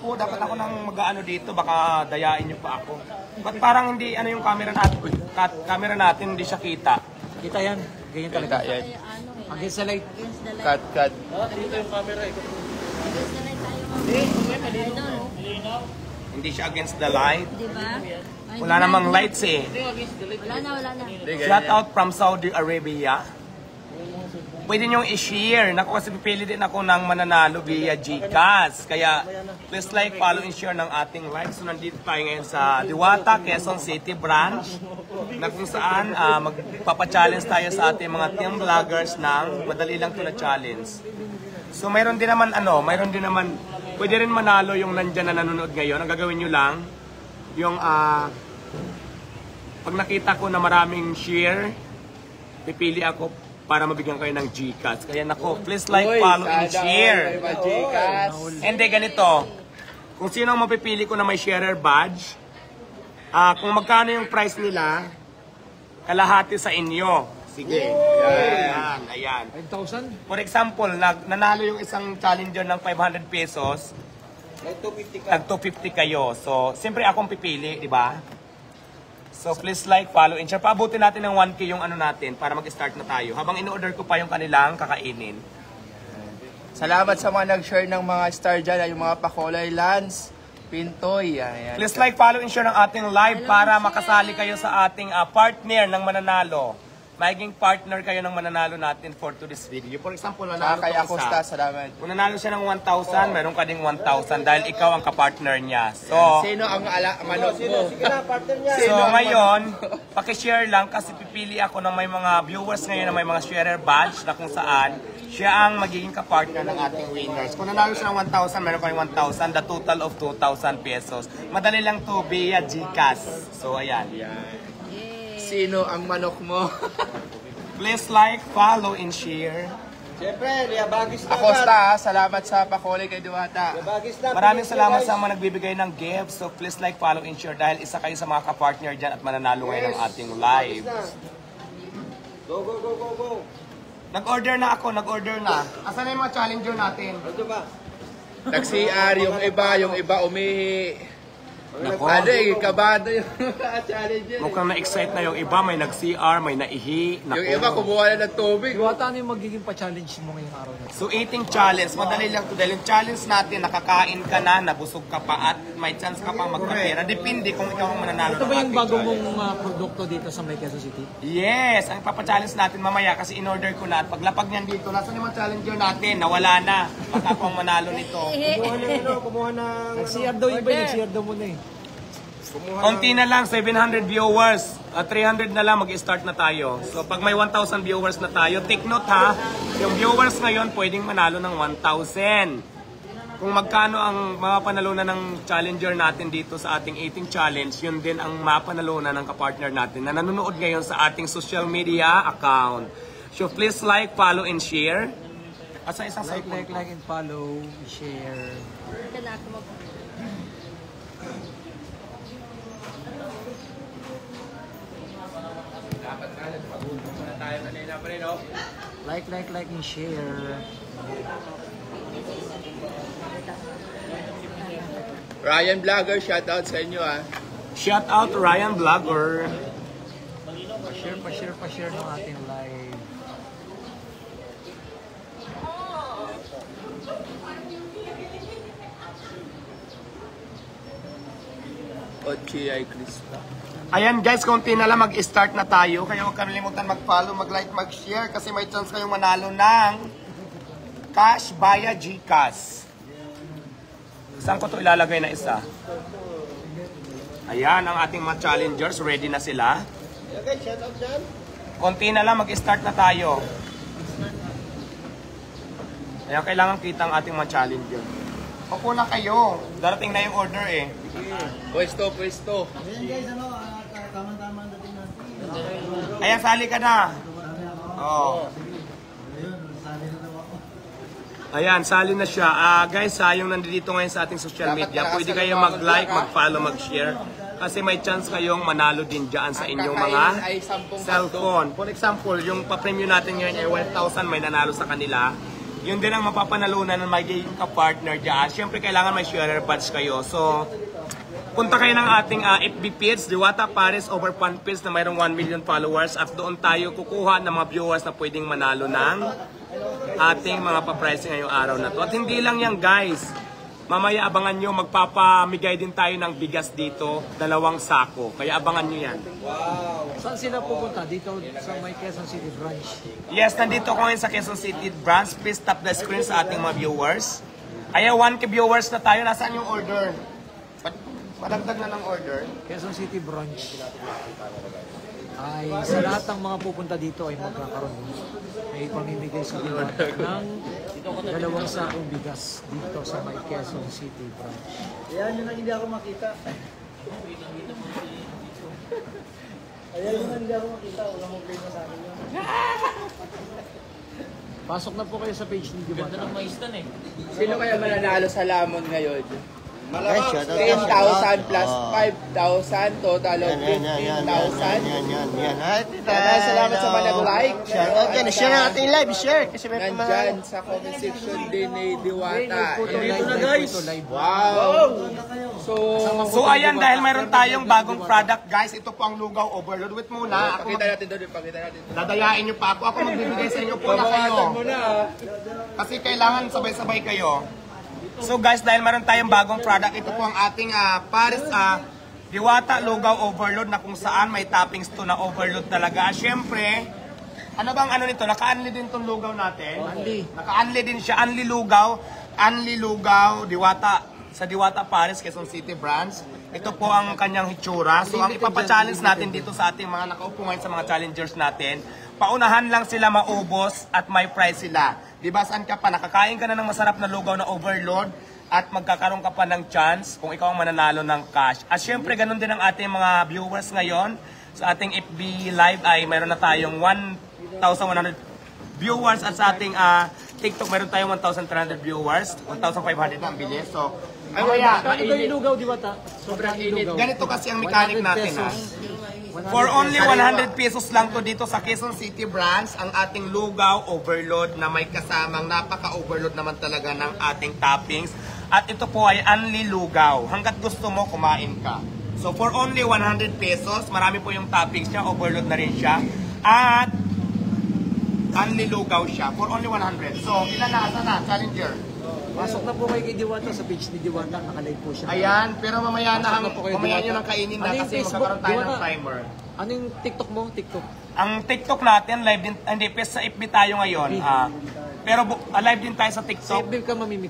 po, dapat ako nang mag-ano dito, baka dayain niyo pa ako. Ba't parang hindi, ano yung camera natin? Camera natin, hindi siya kita. Kita yan. Ganyan talaga. Yan. Against the light. Against the light. Cut. Dito yung camera eh. Against the light tayo mga. Hindi siya against the light. Diba? Wala namang lights eh. Wala na. Shout out from Saudi Arabia. Pwede niyong i-share. Naku, kasi pipili din ako ng mananalo via GCash. Kaya, please like, follow, and share ng ating live. So, nandito tayo ngayon sa Diwata, Quezon City branch. Na kung saan, magpapa-challenge tayo sa ating mga team vloggers ng madali lang ito na challenge. So, mayroon din naman, pwede rin manalo yung nandyan na nanonood ngayon. Ang gagawin nyo lang, yung, pag nakita ko na maraming share, pipili ako para mabigyan kayo ng GCash. Kaya nako, please like, follow, and share. Hindi, ganito. Kung sino ang mapipili ko na may sharer badge, kung magkano yung price nila, kalahati sa inyo. Sige. Ayan. 5,000? For example, nanalo yung isang challenger ng 500 pesos, nag-250 kayo. So, siyempre akong pipili, di ba? So, please like, follow, and share. Paabutin natin ng 1K yung ano natin para mag-start na tayo. Habang in-order ko pa yung kanilang kakainin. Salamat sa mga nag-share ng mga star dyan, yung mga Pakolay Lance, Pintoy. Ayan. Please like, follow, and share ng ating live para makasali kayo sa ating partner ng mananalo. Magiging partner kayo ng mananalo natin for today's video. For example, nanalo Kay ka Acosta, isa. salamat. Kung nanalo siya ng 1,000, meron ka ding 1,000 dahil ikaw ang kapartner niya. So, Sino ang manok mo? Sige na, partner niya. so ngayon, pakishare lang kasi pipili ako ng may mga viewers ngayon na may mga sharer badge na kung saan siya ang magiging kapartner ng ating winners. Kung nanalo siya ng 1,000, meron kayong 1,000, the total of 2,000 pesos. Madali lang to via GCash. So, ayan. Sino ang manok mo? Please like, follow, and share. Siyempre, liabagis na. Acosta, salamat sa Pakolay kay Diwata. Liabagis na. Maraming salamat sa mga nagbibigay ng gifts. So please like, follow, and share dahil isa kayo sa mga kapartner dyan at mananalo ngayon ng ating live. Go. Nag-order na ako, nag-order na. Asan na yung mga challenger natin? Ito ba? Nag-CR, yung iba umihi. Nako, Kabado yung challenger. mukhang na-excite na yung iba. May nag-CR, may naihi. Nako. Yung iba kumuha na ng tubig. Diwata, ano yung magiging pa-challenge mo ngayong araw na? So eating challenge, madali lang to dahil yung challenge natin, nakakain ka na, nabusog ka pa at may chance ka pa magkapera. Depende kung ikaw ang mananalo. Ito ng ba yung ating bago challenge. mong produkto dito sa May Quezon City? Yes, ang papa-challenge natin mamaya kasi in-order ko na at paglapag niyan dito, nasa yung mga challenger natin, nawala na. Baka ako ang manalo nito. Kumuha ng... Nag-CR daw yung nag-CR daw muna eh. Konti na lang, 700 viewers. 300 na lang, mag-start na tayo. So pag may 1,000 viewers na tayo, take note ha, yung viewers ngayon pwedeng manalo ng 1,000. Kung magkano ang mapanalunan ng challenger natin dito sa ating eating challenge, yun din ang mapanalunan ng kapartner natin na nanonood ngayon sa ating social media account. So please like, follow, and share. At sa isang Like, and follow, share. Kailangan ko mag- Like, and share. Ryan Vlogger, shoutout sa inyo shout out Ryan Vlogger. Pa-share ng ating live. Ochi ay Krista. Ayan guys, konti na lang mag-start na tayo. Kaya huwag kalimutan mag-follow, mag-like, mag-share kasi may chance kayong manalo ng cash via GCash. Saan ko ito ilalagay na isa? Ayan, ang ating mga challengers. Ready na sila. Okay, shout out dyan. Konti na lang, mag-start na tayo. Ayan, kailangan kita ang ating mga challenger. Opo na kayo. Darating na yung order eh. Pwesto. Ayan, sali ka na. Oh. Ayan, sali na siya. Guys, yung nandito ngayon sa ating social media, pwede kayo mag-like, mag-follow, mag-share. Kasi may chance kayong manalo din dyan sa inyong mga cellphone. For example, yung pa-premium natin ngayon ay 1,000, may nanalo sa kanila. Yun din ang mapapanalunan ng magiging ka-partner dyan. Siyempre, kailangan may sharer badge kayo. So, punta kayo ng ating FB page, Diwata Paris Over Fan Page na mayroong 1 million followers at doon tayo kukuha ng mga viewers na pwedeng manalo ng ating mga pa-pricing ngayong araw na to. At hindi lang yan guys, mamaya abangan nyo, magpapamigay din tayo ng bigas dito, 2 sako. Kaya abangan nyo yan. Saan sila pupunta? Dito sa may Quezon City branch. Yes, nandito ko ngayon sa Quezon City branch. Please tap the screen sa ating mga viewers. Kaya 1K viewers na tayo. Nasaan yung order? Padagdag na ng order. Quezon City branch. Ay sa lahat ng mga pupunta dito ay magkakaroon. May pamimigay sa Diwata ng 2 sakong bigas dito sa may Quezon City branch. Ayan yun ang hindi ako makita. Ayan yun ang hindi ako makita. Walang okay na sa akin yun. Pasok na po kayo sa page ni Diwata. Sino kaya mananalo sa Lamon ngayon? Malamang. 10,000 plus 5,000, total of 15,000. Yan. Ay, tita. Salamat sa mga nag-like. Shout out yan. Share ang ating live. Share. Kasi may Nandyan sa comment section din ni Diwata. Live. Wow! So ayan, dahil mayroon tayong bagong product guys. Ito po ang Lugaw Overload. Wait muna. Pakita natin doon, pakita natin. Dadayain nyo pa ako. Ako magbibigay sa inyo po na kayo. Kasi kailangan sabay-sabay kayo. So guys, dahil meron tayong bagong product, ito po ang ating Paris Diwata Lugaw Overload na kung saan may toppings to na overload talaga. Siyempre, ano bang ano nito? Naka-unli din tong lugaw natin. Naka-unli din siya. Unli lugaw, Diwata. Sa Diwata Paris, Quezon City branch. Ito po ang kanyang hitsura. So ang ipapa-challenge natin dito sa ating mga nakaupo ngayon sa mga challengers natin, paunahan lang sila maubos at may prize sila. Diba, saan ka pa? Nakakain ka na ng masarap na lugaw na overload at magkakaroon ka pa ng chance kung ikaw ang mananalo ng cash. At syempre, ganun din ang ating mga viewers ngayon. Sa ating FB Live ay mayroon na tayong 1,100 viewers at sa ating TikTok mayroon tayong 1,300 viewers. 1,500 na ang bilis. So, Kano ba yung lugaw, Diwata? Sobrang init. ganito kasi ang mechanic 100 natin. pesos. For only 100 pesos lang to dito sa Quezon City branch, ang ating lugaw overload na may kasamang napaka-overload naman talaga ng ating toppings. At ito po ay unli lugaw. Hanggat gusto mo, kumain ka. So for only 100 pesos, marami po yung toppings niya, overload na rin siya. At unli lugaw siya for only 100. So ilan na? Asa na? Challenger. Pasok na po kayo kay Diwata sa page ni Diwata. Nakalive po siya. Ayan, pero mamaya na, Pasok na po kayo, mamaya nyo Diwata. nang kainin na Ano yung kasi Facebook, magkakaroon tayo ng Diwata? timer. Ano yung TikTok mo? TikTok. Ang TikTok natin, live din, hindi, sa FB tayo ngayon. Pero live din tayo sa Sa TikTok. FB ka mamimigay.